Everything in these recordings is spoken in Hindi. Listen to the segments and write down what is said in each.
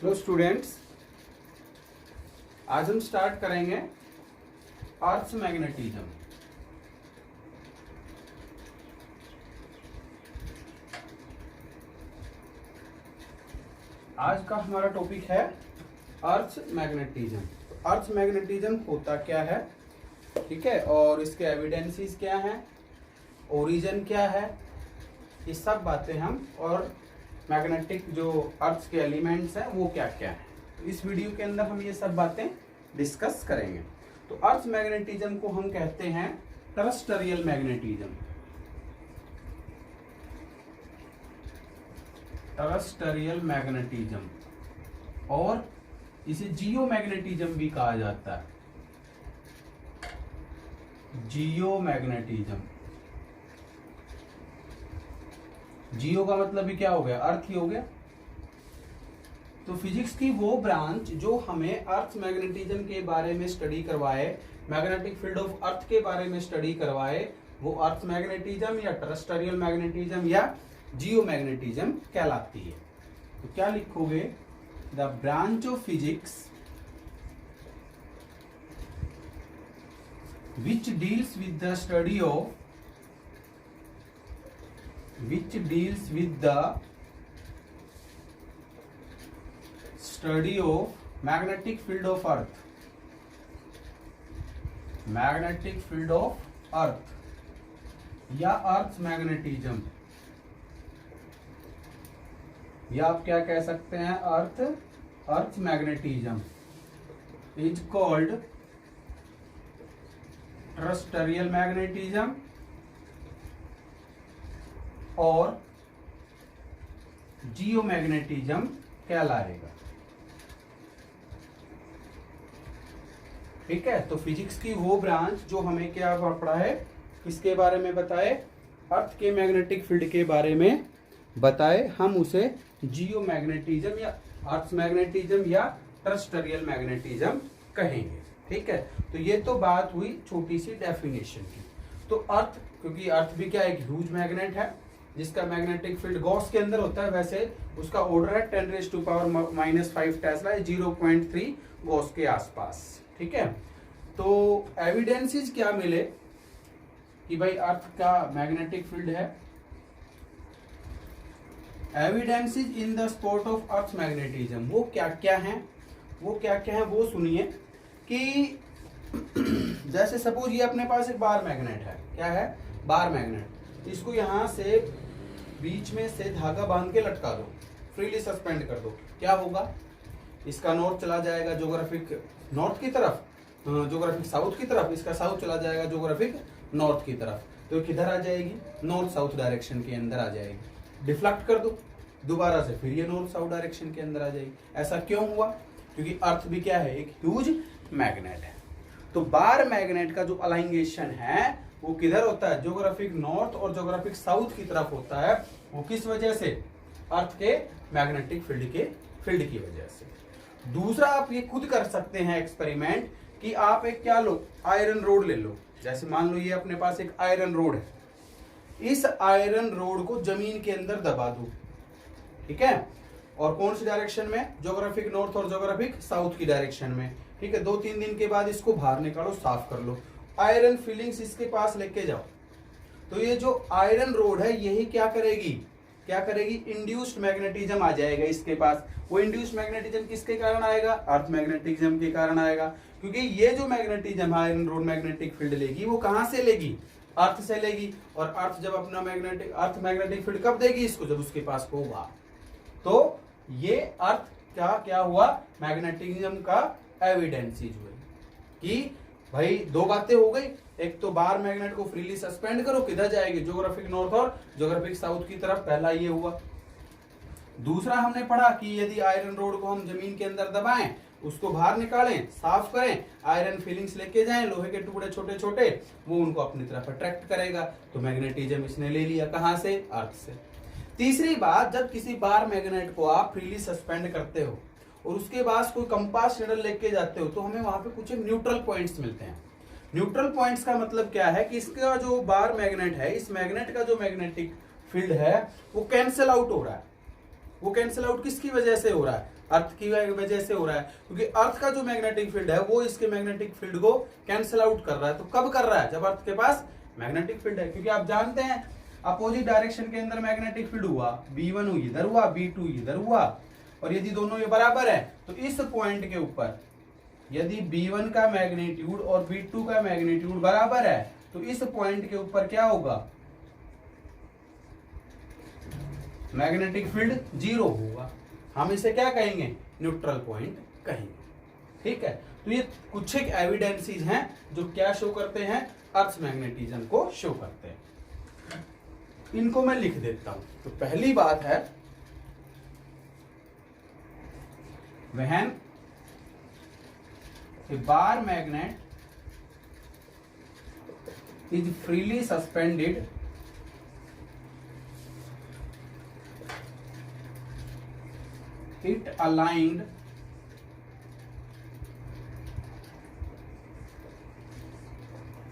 हेलो स्टूडेंट्स, आज हम स्टार्ट करेंगे अर्थ मैग्नेटिज्म। आज का हमारा टॉपिक है अर्थ मैग्नेटिज्म। अर्थ मैग्नेटिज्म होता क्या है, ठीक है, और इसके एविडेंसेस क्या हैं, ओरिजिन क्या है, ये सब बातें हम, और मैग्नेटिक जो अर्थ के एलिमेंट्स हैं वो क्या क्या है, इस वीडियो के अंदर हम ये सब बातें डिस्कस करेंगे। तो अर्थ मैग्नेटिज्म को हम कहते हैं टेरेस्ट्रियल मैग्नेटिज्म। टेरेस्ट्रियल मैग्नेटिज्म, और इसे जियो मैग्नेटिज्म भी कहा जाता है। जियो मैग्नेटिज्म, जियो का मतलब भी क्या हो गया, अर्थ ही हो गया। तो फिजिक्स की वो ब्रांच जो हमें अर्थ मैग्नेटिज्म के बारे में स्टडी करवाए, मैग्नेटिक फील्ड ऑफ अर्थ के बारे में स्टडी करवाए, वो अर्थ मैग्नेटिज्म या टेरेस्ट्रियल मैग्नेटिज्म या जियो मैग्नेटिज्म कहलाती है। तो क्या लिखोगे, the branch of physics which deals with the study of magnetic field of earth, magnetic field of earth या अर्थ मैग्नेटिज्म, या आप क्या कह सकते हैं, earth magnetism is called terrestrial magnetism और जियो मैग्नेटिज्म कहलाएगा। ठीक है, तो फिजिक्स की वो ब्रांच जो हमें क्या पढ़ा है, किसके बारे में बताए, अर्थ के मैग्नेटिक फील्ड के बारे में बताए, हम उसे जियो मैग्नेटिज्म या अर्थ मैग्नेटिज्म या टेरेस्ट्रियल मैग्नेटिज्म कहेंगे। ठीक है, तो ये तो बात हुई छोटी सी डेफिनेशन की। तो अर्थ, क्योंकि अर्थ भी क्या एक ह्यूज मैग्नेट है जिसका मैग्नेटिक फील्ड गॉस के अंदर होता है, वैसे उसका ऑर्डर है 10⁻⁻⁵ टेस्ला, 0.3 गॉस के आसपास। ठीक है, तो एविडेंसेस क्या मिले कि भाई अर्थ का मैग्नेटिक फील्ड है। Evidences in the support of earth magnetism, वो क्या क्या है वो सुनिए। कि जैसे सपोज ये अपने पास एक बार मैग्नेट है, क्या है, बार मैग्नेट, इसको यहां से बीच में से धागा बांध के लटका दो, फ्रीली सस्पेंड कर दो, क्या होगा, इसका नॉर्थ चला जाएगा ज्योग्राफिक नॉर्थ की तरफ, ज्योग्राफिक साउथ की तरफ, इसका साउथ चला जाएगा ज्योग्राफिक नॉर्थ की तरफ, तो किधर आ जाएगी, नॉर्थ साउथ डायरेक्शन के अंदर आ जाएगी। डिफ्लेक्ट कर दो दोबारा से, फिर ये नॉर्थ साउथ डायरेक्शन के अंदर आ जाएगी। ऐसा क्यों हुआ, क्योंकि अर्थ भी क्या है, एक ह्यूज मैग्नेट है। तो बार मैग्नेट का जो अलाइंगेशन है वो किधर होता है, ज्योग्राफिक नॉर्थ और ज्योग्राफिक साउथ की तरफ होता है। वो किस वजह से, अर्थ के मैग्नेटिक फील्ड की वजह से। दूसरा, आप ये खुद कर सकते हैं एक्सपेरिमेंट कि आप एक क्या लो, आयरन रोड ले लो। जैसे मान लो ये अपने पास एक आयरन रोड है, इस आयरन रोड को जमीन के अंदर दबा दो। ठीक है, और कौन सी डायरेक्शन में, ज्योग्राफिक नॉर्थ और ज्योग्राफिक साउथ की डायरेक्शन में। ठीक है, 2-3 दिन के बाद इसको बाहर निकालो, साफ कर लो, आयरन फिलिंग्स इसके पास लेके जाओ। तो ये जो आयरन रोड है यही क्या करेगी, इंड्यूस्ड मैग्नेटिज्म आ जाएगा इसके पास। वो इंड्यूस्ड मैग्नेटिज्म किसके कारण आएगा, अर्थ मैग्नेटिज्म के कारण आएगा। क्योंकि ये जो magnetism iron rod magnetic field लेगी, वो कहां से लेगी, अर्थ से लेगी। और अर्थ जब अपना मैग्नेटिक फील्ड कब देगी इसको, जब उसके पास होगा। तो ये अर्थ का क्या हुआ, मैग्नेटिज्म का एविडेंसेस हुए कि भाई दो बातें हो गई। एक तो बार मैग्नेट को फ्रीली सस्पेंड करो, किधर जाएगी, ज्योग्राफिक नॉर्थ और ज्योग्राफिक साउथ की तरफ, पहला ये हुआ। दूसरा हमने पढ़ा कि यदि आयरन रोड को हम जमीन के अंदर दबाएं, उसको बाहर निकालें, साफ करें, आयरन फिलिंग्स लेके जाएं, लोहे के टुकड़े छोटे छोटे, वो उनको अपनी तरफ अट्रैक्ट करेगा। तो मैग्नेटिज्म इसने ले लिया, कहां से, अर्थ से। तीसरी बात, जब किसी बार मैग्नेट को आप फ्रीली सस्पेंड करते हो और उसके बाद कोई कंपास नीडल लेके जाते हो, तो हमें वहां पे कुछ न्यूट्रल पॉइंट्स मिलते हैं। न्यूट्रल पॉइंट्स का मतलब क्या है कि इसका जो बार मैग्नेट है, इस मैग्नेट का जो मैग्नेटिक फील्ड है वो कैंसिल आउट हो रहा है। वो कैंसिल आउट किसकी वजह से हो रहा है? अर्थ की वजह से हो रहा है, क्योंकि अर्थ का जो मैग्नेटिक फील्ड है वो इसके मैग्नेटिक फील्ड को कैंसिल आउट कर रहा है। तो कब कर रहा है? जब अर्थ के पास मैग्नेटिक फील्ड है, क्योंकि आप जानते हैं अपोजिट डायरेक्शन के अंदर मैग्नेटिक फील्ड हुआ, B1 इधर हुआ, B2 इधर हुआ, और यदि दोनों ये बराबर है तो इस पॉइंट के ऊपर यदि B1 का मैग्नीट्यूड और B2 का मैग्नीट्यूड बराबर है तो इस पॉइंट के ऊपर क्या होगा? मैग्नेटिक फील्ड 0 होगा। हम इसे क्या कहेंगे? न्यूट्रल पॉइंट कहेंगे। ठीक है, तो ये कुछ एक एविडेंसेस हैं जो क्या शो करते हैं? अर्थ मैग्नेटिज्म को शो करते हैं। इनको मैं लिख देता हूं। तो पहली बात है, when a bar magnet is freely suspended it aligned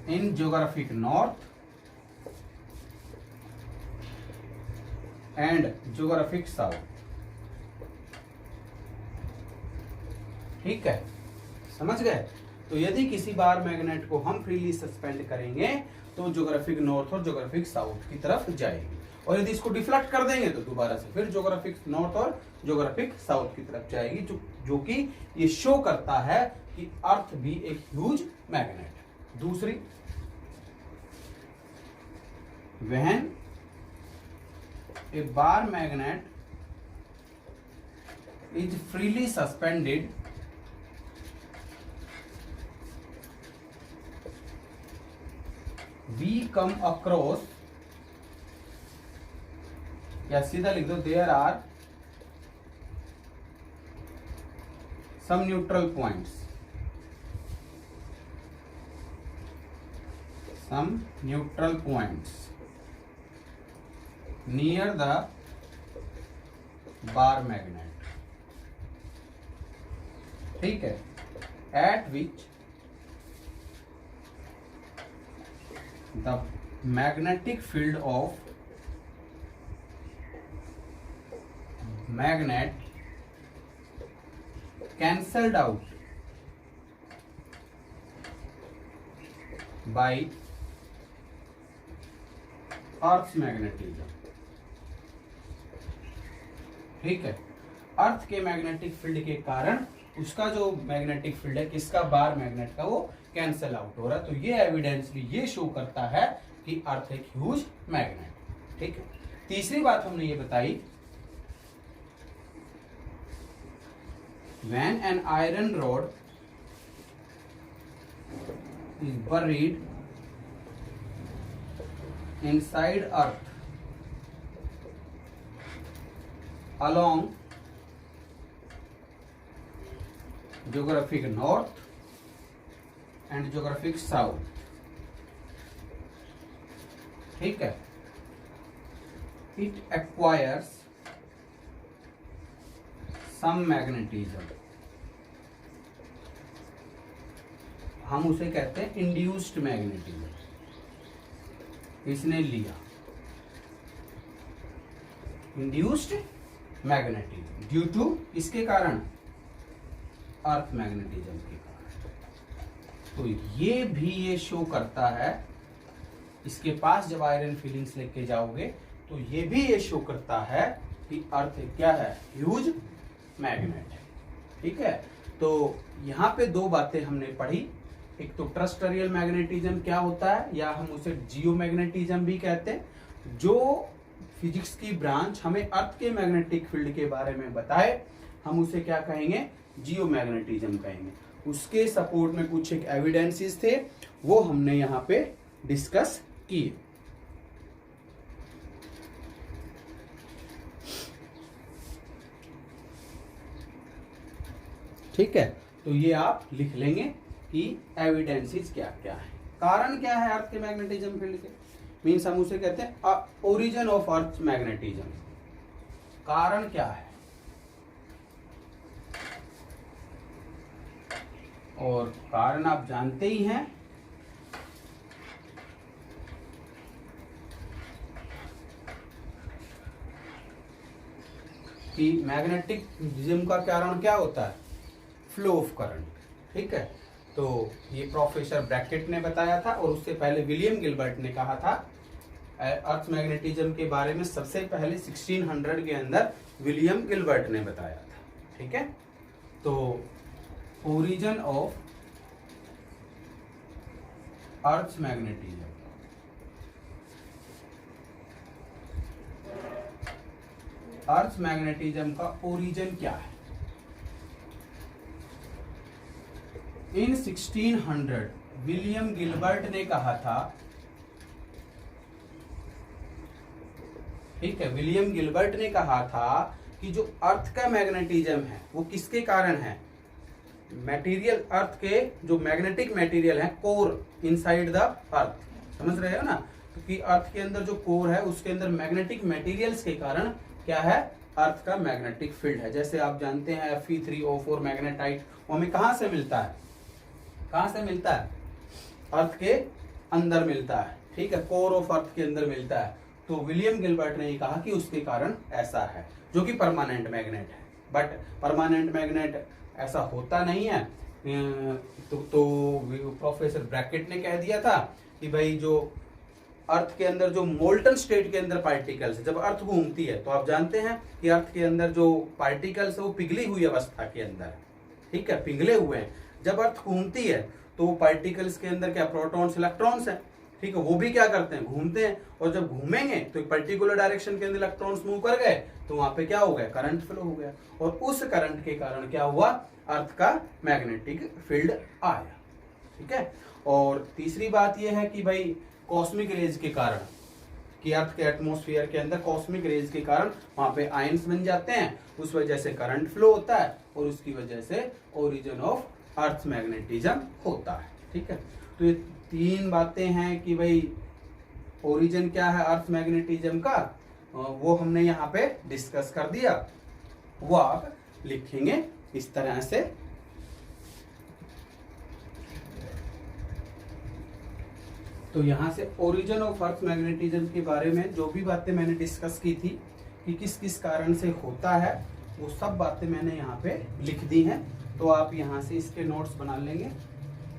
in geographic north and geographic south। ठीक है, समझ गए? तो यदि किसी बार मैग्नेट को हम फ्रीली सस्पेंड करेंगे तो ज्योग्राफिक नॉर्थ और ज्योग्राफिक साउथ की तरफ जाएगी, और यदि इसको डिफ्लेक्ट कर देंगे तो दोबारा से फिर ज्योग्राफिक नॉर्थ और ज्योग्राफिक साउथ की तरफ जाएगी, जो कि ये शो करता है कि अर्थ भी एक ह्यूज मैग्नेट है। दूसरी, when a bar magnet is freely suspended we come across, या सीधा लिख दो, there are some neutral points, some neutral points near the bar magnet। ठीक है, at which the magnetic field of magnet cancelled out by Earth's magnetism। ठीक है, अर्थ के मैग्नेटिक फील्ड के कारण उसका जो मैग्नेटिक फील्ड है किसका? बार मैग्नेट का, वो कैंसिल आउट हो रहा है। तो ये एविडेंस भी ये शो करता है कि अर्थ एक ह्यूज मैग्नेट। ठीक है, तीसरी बात हमने ये बताई, when an iron rod is buried inside earth along geographic north and geographic south। ठीक है, it acquires some magnetism, हम उसे कहते हैं इंड्यूस्ड मैग्नेटिज्म। इसने लिया इंड्यूस्ड मैग्नेटिज्म ड्यू टू इसके कारण, अर्थ मैग्नेटिज्म के कारण। तो ये भी ये शो करता है, इसके पास जब आयरन फीलिंग्स लेके जाओगे तो ये भी ये शो करता है कि अर्थ क्या है? ह्यूज मैग्नेट है। ठीक है, तो यहाँ पे दो बातें हमने पढ़ी, एक तो टेरेस्ट्रियल मैग्नेटिज्म क्या होता है, या हम उसे जियोमैग्नेटिज्म भी कहते हैं। जो फिजिक्स की ब्रांच हमें अर्थ के मैग्नेटिक फील्ड के बारे में बताए हम उसे क्या कहेंगे? जियोमैग्नेटिज्म कहेंगे। उसके सपोर्ट में कुछ एक एविडेंसेस थे, वो हमने यहाँ पे डिस्कस किए। ठीक है, तो ये आप लिख लेंगे कि एविडेंसेस क्या क्या है। कारण क्या है अर्थ के मैग्नेटिज्म फील्ड के? मीन्स हम उसे कहते हैं ओरिजिन ऑफ अर्थ मैग्नेटिज्म। कारण क्या है? और कारण आप जानते ही हैं, कि मैग्नेटिज्म का कारण क्या होता है, फ्लो ऑफ करंट। ठीक है, तो ये प्रोफेसर ब्रैकेट ने बताया था, और उससे पहले विलियम गिलबर्ट ने कहा था अर्थ मैग्नेटिज्म के बारे में। सबसे पहले 1600 के अंदर विलियम गिलबर्ट ने बताया था। ठीक है, तो origin of earth magnetism, earth magnetism का ओरिजिन क्या है। इन 1600 विलियम गिलबर्ट ने कहा था, ठीक है, विलियम गिलबर्ट ने कहा था कि जो अर्थ का मैग्नेटिज्म है वो किसके कारण है, मटेरियल, अर्थ के जो मैग्नेटिक मटेरियल है, कोर इनसाइड द अर्थ, समझ रहे हो ना, क्योंकि अर्थ के अंदर जो कोर है उसके अंदर मैग्नेटिक मटेरियल्स के कारण क्या है, अर्थ का मैग्नेटिक फील्ड है। जैसे आप जानते हैं Fe3O4 मैग्नेटाइट, वो हमें कहां से मिलता है, कहां से मिलता है, अर्थ के अंदर मिलता है। ठीक है, कोर ऑफ अर्थ के अंदर मिलता है। तो विलियम गिलबर्ट ने कहा कि उसके कारण ऐसा है, जो कि परमानेंट मैग्नेट है। बट परमानेंट मैग्नेट ऐसा होता नहीं है। तो प्रोफेसर ब्रैकेट ने कह दिया था कि भाई जो अर्थ के अंदर जो मोल्टन स्टेट के अंदर पार्टिकल्स है, जब अर्थ घूमती है तो आप जानते हैं कि अर्थ के अंदर जो पार्टिकल्स है वो पिघली हुई अवस्था के अंदर है। ठीक है, पिघले हुए हैं। जब अर्थ घूमती है तो वो पार्टिकल्स के अंदर क्या, प्रोटॉन्स इलेक्ट्रॉन्स हैं। ठीक है, वो भी क्या करते हैं, घूमते हैं, और जब घूमेंगे तो एक पर्टिकुलर डायरेक्शन के अंदर इलेक्ट्रॉन्स मूव कर गए तो वहां पे क्या हो गया, करंट फ्लो हो गया, और उस करंट के कारण क्या हुआ, अर्थ का मैग्नेटिक फील्ड आया। ठीक है, और तीसरी बात यह है कि भाई कॉस्मिक रेज के कारण, कि अर्थ के एटमॉस्फेयर के अंदर कॉस्मिक रेज के कारण वहां पे आयंस बन जाते हैं, उस वजह से करंट फ्लो होता है, और उसकी वजह से ओरिजिन ऑफ अर्थ मैग्नेटिज्म होता है। ठीक है, तो ये तीन बातें हैं कि भाई ओरिजिन क्या है अर्थ मैग्नेटिज्म का, वो हमने यहाँ पे डिस्कस कर दिया। वो आप लिखेंगे इस तरह से, तो यहाँ से ओरिजिन ऑफ अर्थ मैग्नेटिज्म के बारे में जो भी बातें मैंने डिस्कस की थी कि किस किस कारण से होता है, वो सब बातें मैंने यहाँ पे लिख दी हैं। तो आप यहाँ से इसके नोट्स बना लेंगे।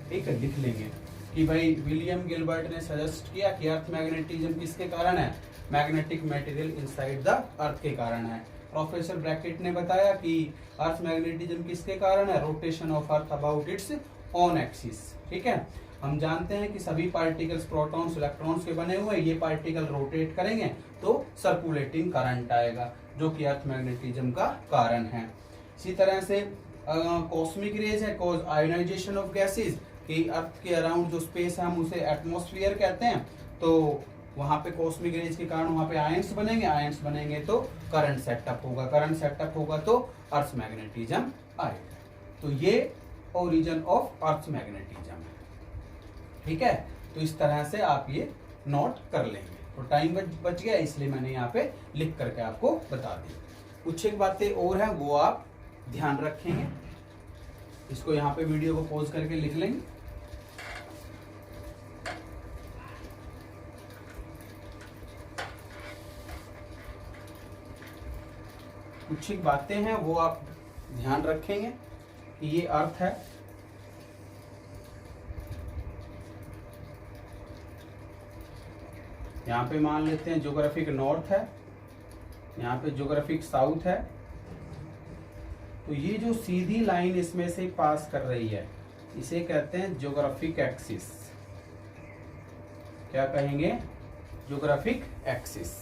ठीक है, लिख लेंगे कि भाई विलियम गिलबर्ट ने सजेस्ट किया कि अर्थ मैग्नेटिज्म किसके कारण है, magnetic material inside the earth के कारण है। प्रोफेसर ब्रैकेट ने बताया कि अर्थ मैग्नेटिज्म किसके कारण है, rotation of earth about it's on axis. ठीक है, हम जानते हैं कि सभी पार्टिकल्स प्रोटॉन्स इलेक्ट्रॉन्स के बने हुए हैं, ये पार्टिकल रोटेट करेंगे तो सर्कुलेटिंग करंट आएगा, जो कि अर्थ मैग्नेटिज्म का कारण है। इसी तरह से कॉस्मिक रेज है, कॉज आयोनाइजेशन ऑफ गैसेस, कि अर्थ के अराउंड जो स्पेस है हम उसे एटमॉस्फेयर कहते हैं, तो वहां पे कॉस्मिक रेज के कारण वहां पे आयंस बनेंगे, आयंस बनेंगे तो करंट सेटअप होगा, करंट सेटअप होगा तो अर्थ मैग्नेटिज्म आएगा। तो ये ओरिजिन ऑफ अर्थ मैग्नेटिज्म है। ठीक है, तो इस तरह से आप ये नोट कर लेंगे। तो टाइम बच गया, इसलिए मैंने यहाँ पे लिख करके आपको बता दी। कुछ एक बातें और हैं वो आप ध्यान रखेंगे। इसको यहाँ पे वीडियो को पॉज करके लिख लेंगे। कुछ एक बातें हैं वो आप ध्यान रखेंगे कि ये अर्थ है, यहाँ पे मान लेते हैं ज्योग्राफिक नॉर्थ है, यहाँ पे ज्योग्राफिक साउथ है। तो ये जो सीधी लाइन इसमें से पास कर रही है इसे कहते हैं ज्योग्राफिक एक्सिस। क्या कहेंगे, ज्योग्राफिक एक्सिस।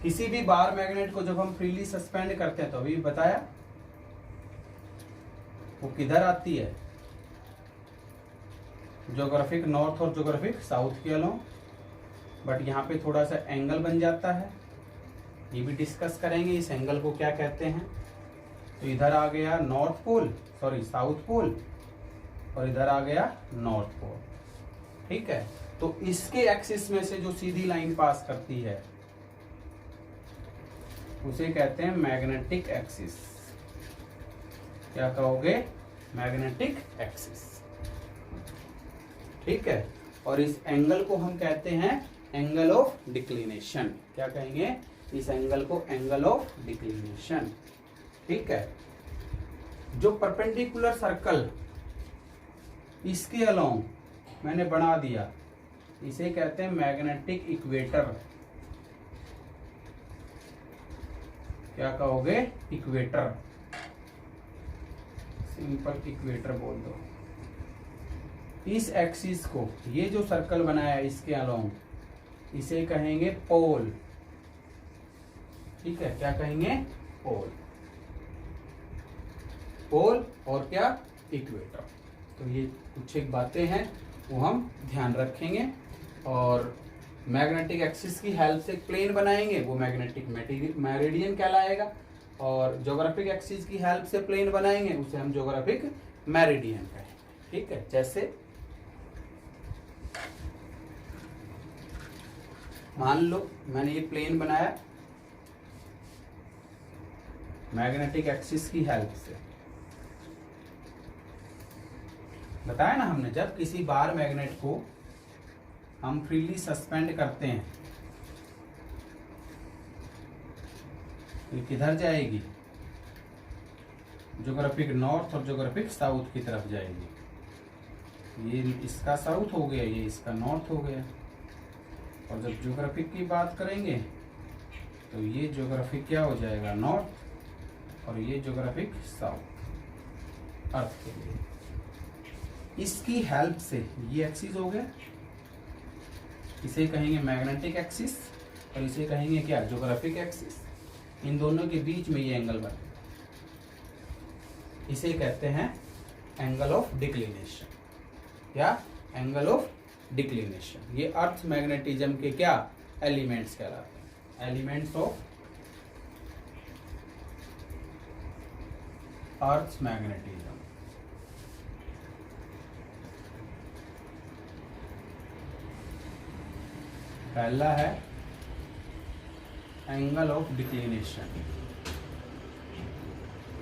किसी भी बार मैग्नेट को जब हम फ्रीली सस्पेंड करते हैं तो अभी बताया वो किधर आती है, ज्योग्राफिक नॉर्थ और ज्योग्राफिक साउथ के अलोंग। बट यहाँ पे थोड़ा सा एंगल बन जाता है, ये भी डिस्कस करेंगे इस एंगल को क्या कहते हैं। तो इधर आ गया north pole, sorry south pole, और इधर आ गया नॉर्थ पोल। ठीक है, तो इसके एक्सिस में से जो सीधी लाइन पास करती है उसे कहते हैं मैग्नेटिक एक्सिस। क्या कहोगे, मैग्नेटिक एक्सिस। ठीक है, और इस एंगल को हम कहते हैं एंगल ऑफ डिक्लिनेशन। क्या कहेंगे, इस एंगल को एंगल ऑफ डिक्लिनेशन। ठीक है, जो परपेंडिकुलर सर्कल इसके अलोंग मैंने बना दिया, इसे कहते हैं मैग्नेटिक इक्वेटर। क्या कहोगे? इक्वेटर, सिंपल इक्वेटर बोल दो। इस एक्सिस को, ये जो सर्कल बनाया इसके अलोंग, इसे कहेंगे पोल। ठीक है, क्या कहेंगे? पोल। पोल और क्या? इक्वेटर। तो ये कुछ एक बातें हैं वो हम ध्यान रखेंगे। और मैग्नेटिक एक्सिस की हेल्प से प्लेन बनाएंगे, वो मैग्नेटिक मेरिडियन कहलाएगा। और ज्योग्राफिक एक्सिस की हेल्प से प्लेन बनाएंगे, उसे हम ज्योग्राफिक मेरिडियन कहेंगे। ठीक है, जैसे मान लो मैंने ये प्लेन बनाया मैग्नेटिक एक्सिस की हेल्प से। बताया ना हमने, जब किसी बार मैग्नेट को हम फ्रीली सस्पेंड करते हैं, ये किधर जाएगी? ज्योग्राफिक नॉर्थ और ज्योग्राफिक साउथ की तरफ जाएगी। ये इसका साउथ हो गया, ये इसका नॉर्थ हो गया। और जब ज्योग्राफिक की बात करेंगे तो ये ज्योग्राफिक क्या हो जाएगा? नॉर्थ, और ये ज्योग्राफिक साउथ अर्थ के लिए। इसकी हेल्प से ये एक्सिस हो गया, इसे कहेंगे मैग्नेटिक एक्सिस, और इसे कहेंगे क्या? Geographic axis. इन दोनों के बीच में ये एंगल बने, इसे कहते हैं एंगल ऑफ डिक्लिनेशन या एंगल ऑफ डिक्लिनेशन। ये अर्थ मैग्नेटिज्म के क्या? एलिमेंट्स कहलाते हैं, एलिमेंट्स ऑफ अर्थ मैग्नेटिज्म। पहला है एंगल ऑफ डिक्लिनेशन,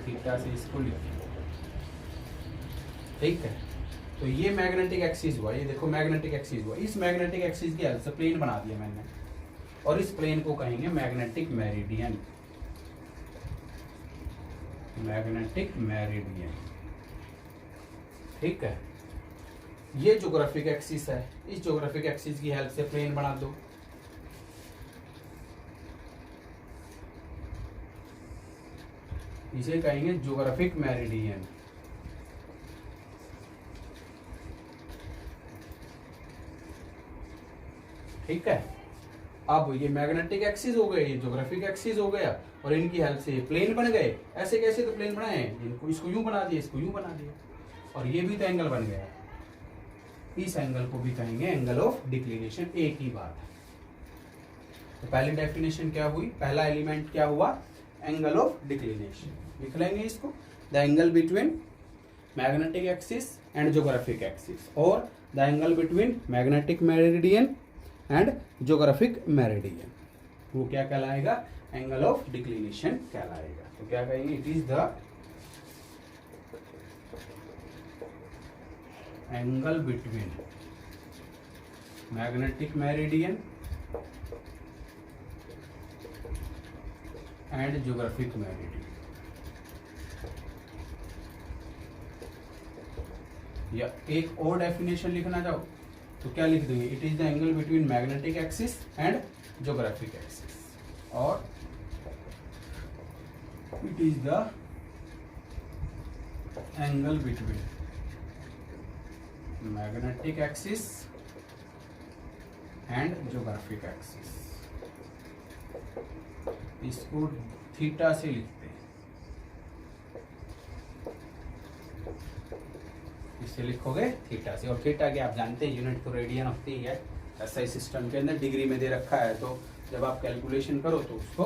थीटा से इसको लिखो। ठीक है, तो ये मैग्नेटिक एक्सिस हुआ, ये देखो मैग्नेटिक एक्सिस हुआ। इस मैग्नेटिक एक्सिस की हेल्प से प्लेन बना दिया मैंने, और इस प्लेन को कहेंगे मैग्नेटिक मेरिडियन। Magnetic meridian. ठीक है, ये ज्योग्राफिक एक्सिस है, इस ज्योग्राफिक एक्सिस की हेल्प से प्लेन बना दो। इसे कहेंगे ज्योग्राफिक मेरिडियन। ठीक है, अब ये मैग्नेटिक एक्सिस हो गए, ये ज्योग्राफिक एक्सिस हो गया, और इनकी हेल्प से प्लेन बन गए। ऐसे कैसे तो प्लेन बनाए, इनको इसको यूं बना दिया, इसको यूं बना दिया, और ये भी तो एंगल बन गया। इस एंगल को भी कहेंगे एंगल ऑफ डिक्लिनेशन। एक ही बात है। तो पहली डेफिनेशन क्या हुई? पहला एलिमेंट क्या हुआ? Angle of declination. लिख लेंगे इसको, the angle between magnetic axis and geographic axis, और the angle between magnetic meridian and geographic meridian, वो क्या कहलाएगा? एंगल ऑफ डिक्लिनेशन कहलाएगा। तो क्या कहेंगे? It is the angle between magnetic meridian and geographic meridian. या एक और डेफिनेशन लिखना चाहो तो क्या लिख देंगे? It is the angle between magnetic axis and geographic axis, और it is the angle between magnetic axis and geographic axis. इसको थीटा से लिखते हैं, इससे लिखोगे थीटा से। और थीटा के आप जानते हैं यूनिट तो रेडियन होती है। एसआई सिस्टम के अंदर डिग्री में दे रखा है, तो जब आप कैलकुलेशन करो तो उसको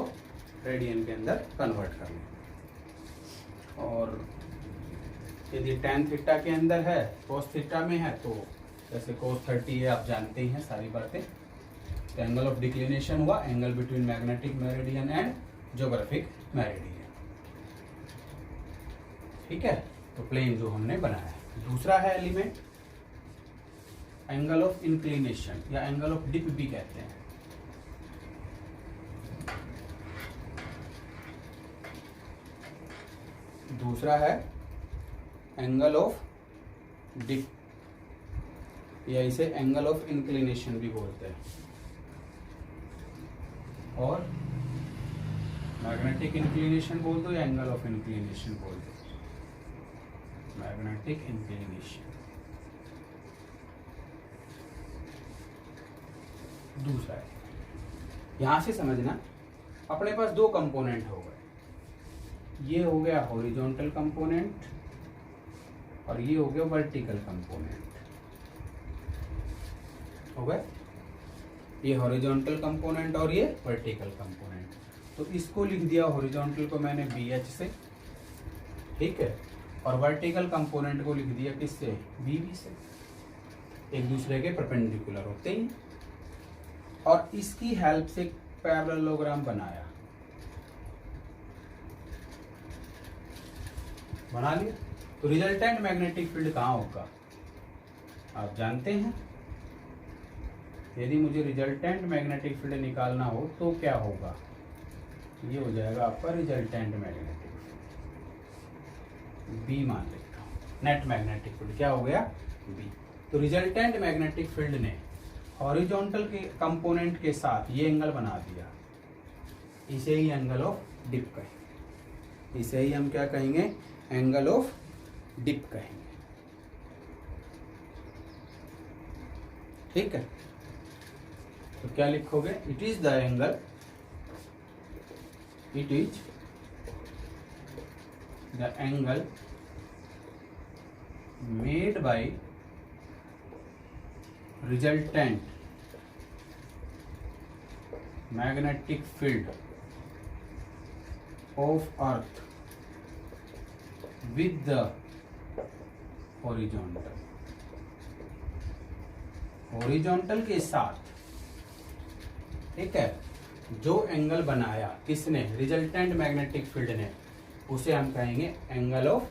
रेडियन के अंदर कन्वर्ट कर लें। और यदि tan थीटा के अंदर है, cos थीटा में है, तो जैसे cos 30 है, आप जानते ही हैं सारी बातें। तो एंगल ऑफ डिक्लिनेशन हुआ angle between magnetic meridian and geographic meridian. ठीक है, तो प्लेन जो हमने बनाया है। दूसरा है एलिमेंट एंगल ऑफ इंक्लिनेशन, या एंगल ऑफ डिप भी कहते हैं। एंगल ऑफ इंक्लिनेशन, या एंगल ऑफ डिप भी कहते हैं। एंगल ऑफ इंक्लिनेशन, या angle of dip, angle of inclination, या एंगल ऑफ डिक्लिनेशन, या एंगल ऑफ डिक्लिनेशन, या एंगल ऑफ डिक्लिनेशन, या एंगल ऑफ डिप भी कहते हैं। एंगल ऑफ इंक्लिनेशन, या एंगल ऑफ डिप भी कहते हैं। दूसरा है एंगल ऑफ डिप, या इसे एंगल ऑफ इंक्लिनेशन भी बोलते हैं, और मैग्नेटिक इंक्लिनेशन बोल दो या एंगल ऑफ इंक्लिनेशन बोल दो, मैग्नेटिक इंक्लिनेशन। दूसरा है, यहां से समझना, अपने पास दो कंपोनेंट हो गए, ये हो गया हॉरिजॉन्टल कंपोनेंट और ये हो गया वर्टिकल कंपोनेंट, हो गए ये हॉरिजॉन्टल कंपोनेंट और ये वर्टिकल कंपोनेंट। तो इसको लिख दिया हॉरिजॉन्टल को मैंने BH से, ठीक है, और वर्टिकल कंपोनेंट को लिख दिया किससे, BB से, एक दूसरे के परपेंडिकुलर होते ही, और इसकी हेल्प से पैरेललोग्राम बनाया, बना लिया। तो रिजल्टेंट मैग्नेटिक फील्ड कहाँ होगा आप जानते हैं। यदि मुझे रिजल्टेंट मैग्नेटिक फील्ड निकालना हो तो क्या होगा, ये हो जाएगा आपका रिजल्टेंट मैग्नेटिक फील्ड, बी मान लेता हूँ। नेट मैग्नेटिक फील्ड क्या हो गया, बी। तो रिजल्टेंट मैग्नेटिक फील्ड ने हॉरिजॉन्टल के कंपोनेंट के साथ ये एंगल बना दिया, इसे ही एंगल ऑफ डिप कहेंगे, इसे ही हम क्या कहेंगे, एंगल ऑफ डिप कहेंगे, ठीक है। तो क्या लिखोगे, it is the angle, it is the angle made by resultant magnetic field of earth with the horizontal, horizontal के साथ, ठीक है, जो एंगल बनाया किसने, रिजल्टेंट मैग्नेटिक फील्ड ने, उसे हम कहेंगे एंगल ऑफ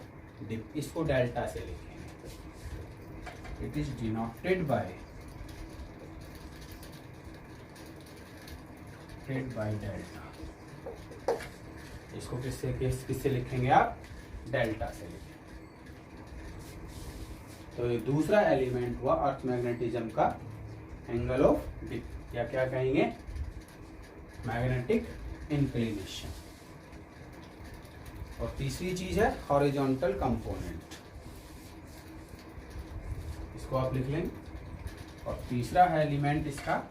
डिप। इसको डेल्टा से लिखेंगे, it is denoted by delta. इसको किससे लिखेंगे आप, डेल्टा से लिखेंगे। तो ये दूसरा एलिमेंट हुआ अर्थ मैग्नेटिज्म का एंगल ऑफ डिप, या क्या कहेंगे, मैग्नेटिक इंक्लिनेशन। और तीसरी चीज है हॉरिजॉन्टल कंपोनेंट, इसको आप लिख लेंगे। और तीसरा है एलिमेंट इसका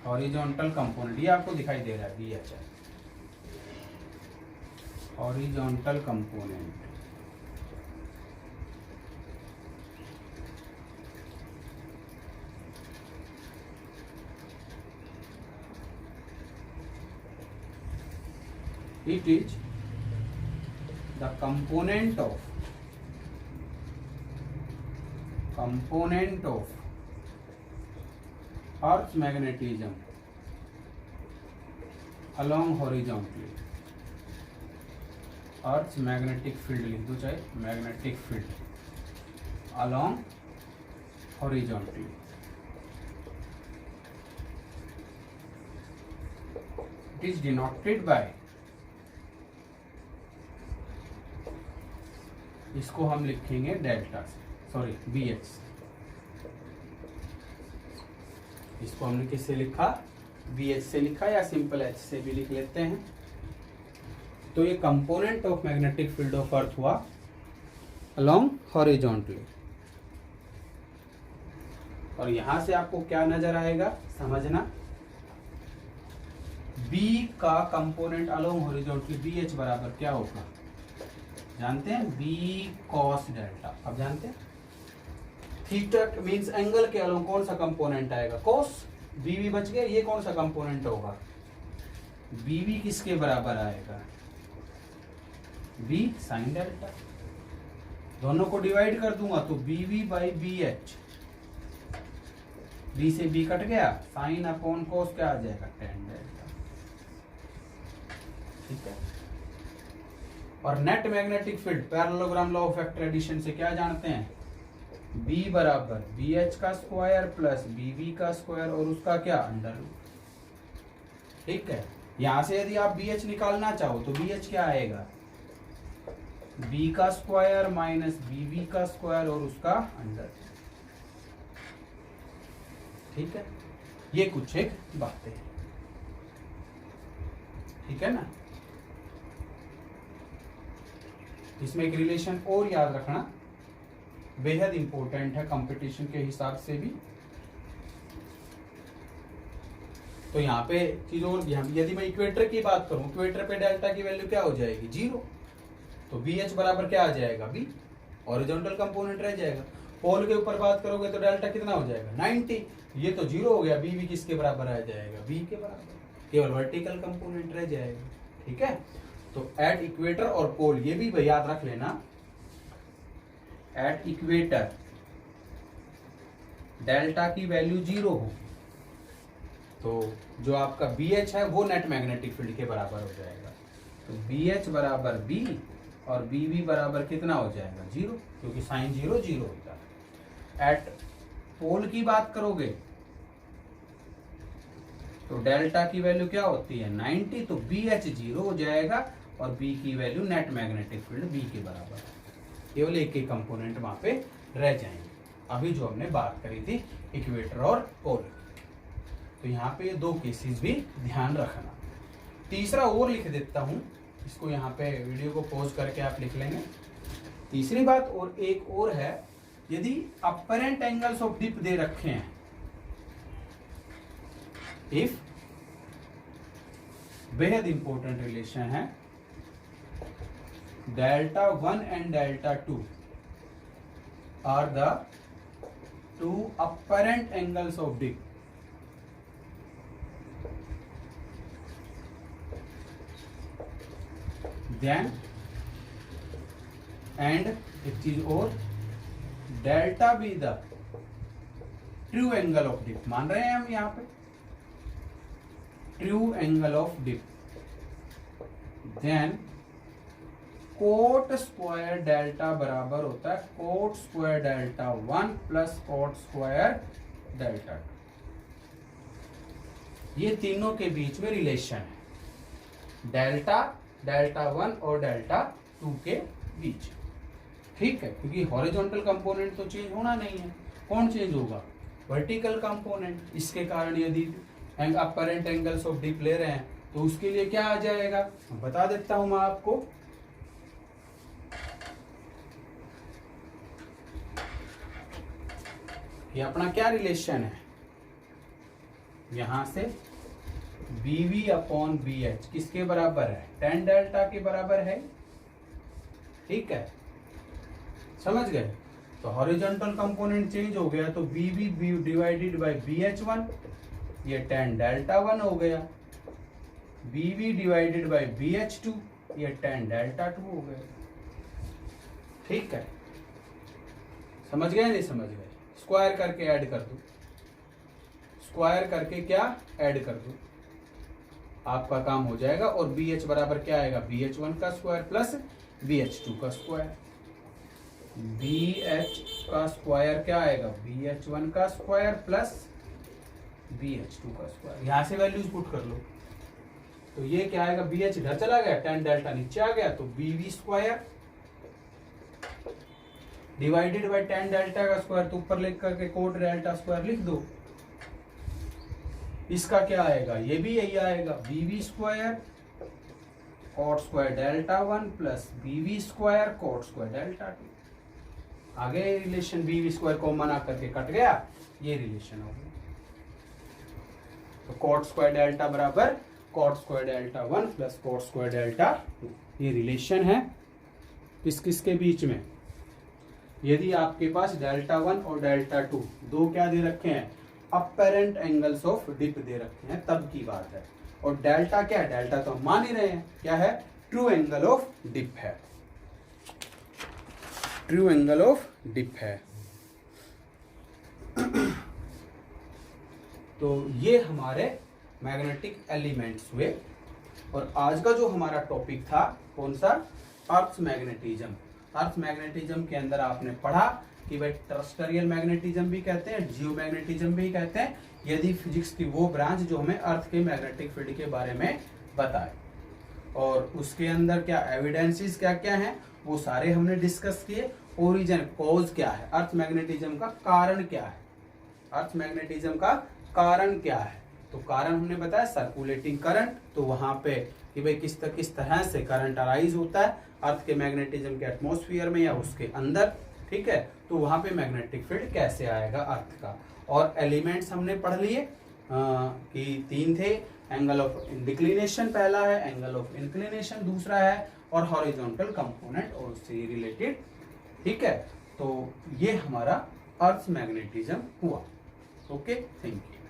हॉरिजॉन्टल कंपोनेंट, ये आपको दिखाई दे रहा है BH, horizontal component. It is the component of Earth's magnetism along horizontally. Earth's magnetic field लिख दो, चाहे magnetic field along horizontally. It is denoted by, इसको हम लिखेंगे डेल्टा से, सॉरी BH। इसको हमने किससे लिखा, BH से लिखा, या सिंपल H से भी लिख लेते हैं। तो ये component of magnetic field of earth हुआ अलोंग हॉरिजॉन्टली। और यहां से आपको क्या नजर आएगा, समझना, B का कंपोनेंट अलोंग हॉरिजॉन्टली BH बराबर क्या होगा, जानते हैं, B cos डेल्टा। अब जानते हैं थीटा मींस एंगल के अलोंग कौन सा कंपोनेंट आएगा, cos। BB बच गया, ये कौन सा कंपोनेंट होगा, BB किसके बराबर आएगा, B sin डेल्टा। दोनों को डिवाइड कर दूंगा तो BB बाई BH, B से B कट गया, साइन अपॉन कोस क्या आ जाएगा, tan डेल्टा, ठीक है। और net magnetic field parallelogram law of vector addition से क्या जानते हैं, B बराबर BH का स्क्वायर प्लस BB का स्क्वायर और उसका क्या, अंडर रूट, ठीक है। यहां से यदि आप BH निकालना चाहो तो BH क्या आएगा, बी का स्क्वायर माइनस बीवी का स्क्वायर और उसका अंडर। ठीक है, ये कुछ एक बातें हैं। ठीक है ना। इसमें एक रिलेशन और याद रखना, बेहद इंपॉर्टेंट है कंपटीशन के हिसाब से भी। तो यहाँ पे चीज और, यदि मैं इक्वेटर की बात करूं, इक्वेटर पे डेल्टा की वैल्यू क्या हो जाएगी, 0। तो बी एच बराबर क्या आ जाएगा, बी, हॉरिजॉन्टल कंपोनेंट रह जाएगा। पोल के ऊपर बात करोगे तो डेल्टा कितना हो जाएगा, 90। ये तो 0 हो गया, बी भी किसके बराबर आ जाएगा, बी के बराबर, केवल वर्टिकल कंपोनेंट रह जाएगा। ठीक है, तो एट इक्वेटर और पोल, ये भी याद रख लेना, एट इक्वेटर डेल्टा की वैल्यू 0 हो तो जो आपका बी एच है वो नेट मैग्नेटिक फील्ड के बराबर हो जाएगा। तो बी एच बराबर बी और बी वी बराबर कितना हो जाएगा, 0, क्योंकि साइन 0 0 होता है। एट पोल की बात करोगे तो डेल्टा की वैल्यू क्या होती है, 90, तो बी एच 0 हो जाएगा और बी की value net magnetic field B के बराबर है। केवल एक एक कंपोनेंट वहां पे रह जाएंगे। अभी जो हमने बात करी थी इक्वेटर और पोल, तो यहाँ पे ये 2 केसेस भी ध्यान रखना। तीसरा और लिख देता हूं, इसको यहाँ पे वीडियो को पॉज करके आप लिख लेंगे। तीसरी बात और एक और है, यदि अपरेंट एंगल्स ऑफ डिप दे रखे हैं, इफ, बेहद इंपॉर्टेंट रिलेशन है, delta 1 and delta 2 are the 2 apparent angles of dip, then and एक चीज और, delta be the true angle of dip, मान रहे हैं हम यहाँ पे true angle of dip, then cot square delta बराबर होता है cot square delta 1 plus cot square delta 2। ये तीनों के बीच में रिलेशन है, डेल्टा 1 और डेल्टा 2 के बीच। ठीक है, क्योंकि हॉरिजॉन्टल कंपोनेंट तो चेंज होना नहीं है, कौन चेंज होगा, वर्टिकल कंपोनेंट। इसके कारण यदि अपरेंट एंगल्स ऑफ डिप ले रहे हैं तो उसके लिए क्या आ जाएगा, बता देता हूं मैं आपको। ये अपना क्या रिलेशन है, यहां से BV अपॉन BH किसके बराबर है, tan डेल्टा के बराबर है। ठीक है, समझ गए। तो हॉरिजॉन्टल कंपोनेंट चेंज हो गया तो BV डिवाइडेड बाय BH1, ये tan डेल्टा 1 हो गया। BV डिवाइडेड बाय BH2, ये tan डेल्टा 2 हो गया। ठीक है, समझ गए नहीं समझ गए, स्क्वायर करके ऐड कर दो, स्क्वायर करके क्या ऐड कर दो, आपका काम हो जाएगा। और BH बराबर क्या आएगा, BH1 का स्क्वायर प्लस BH2 का स्क्वायर। BH का स्क्वायर क्या आएगा, BH1 का स्क्वायर प्लस BH2 का स्क्वायर। यहां से वैल्यूज पुट कर लो, तो ये क्या आएगा, BH इधर चला गया, tan डेल्टा नीचे आ गया, तो BV square divided by tan delta का स्क्वायर, तो ऊपर लिख करके कोट डेल्टा स्क्वायर लिख दो। इसका क्या आएगा, ये भी यही आएगा, BV square coat square delta 1 plus BV square coat square delta 2। आगे रिलेशन BV स्क्वायर कॉमन आकर के कट गया, ये रिलेशन हो गया। तो कोट स्क्वायर डेल्टा बराबर coat square delta 1 plus cot square delta 2, ये रिलेशन है किस किस के बीच में। यदि आपके पास डेल्टा 1 और डेल्टा 2 दो क्या दे रखे हैं, अपरेंट एंगल्स ऑफ डिप दे रखे हैं, तब की बात है। और डेल्टा क्या है, डेल्टा तो हम मान ही रहे हैं, क्या है, ट्रू एंगल ऑफ डिप है, ट्रू एंगल ऑफ डिप है। तो ये हमारे मैग्नेटिक एलिमेंट्स हुए। और आज का जो हमारा टॉपिक था कौन सा, अर्थ मैग्नेटिज्म। अर्थ मैग्नेटिज्म के अंदर आपने पढ़ा कि भाई टेरेस्ट्रियल मैग्नेटिज्म भी कहते हैं, जियो मैग्नेटिज्म भी कहते हैं, यदि फिजिक्स की वो ब्रांच जो हमें अर्थ के मैग्नेटिक फील्ड के बारे में बताए। और उसके अंदर क्या एविडेंसेस क्या क्या हैं वो सारे हमने डिस्कस किए। ओरिजिन कॉज क्या है, अर्थ मैग्नेटिज्म का कारण क्या है, अर्थ मैग्नेटिज्म का कारण क्या है। तो कारण हमने बताया सर्कुलेटिंग करंट, तो वहां पे कि भाई किस तरह से करंट अराइज होता है अर्थ के मैग्नेटिज्म के एटमॉस्फेयर में या उसके अंदर, ठीक है। तो वहां पे मैग्नेटिक फील्ड कैसे आएगा अर्थ का। और एलिमेंट्स हमने पढ़ लिए कि 3 थे, एंगल ऑफ डिक्लिनेशन पहला है, एंगल ऑफ इंक्लिनेशन दूसरा है, और हॉरिजॉन्टल कंपोनेंट और उससे रिलेटेड, ठीक है। तो ये हमारा अर्थ मैग्नेटिज्म हुआ। Okay, thank you.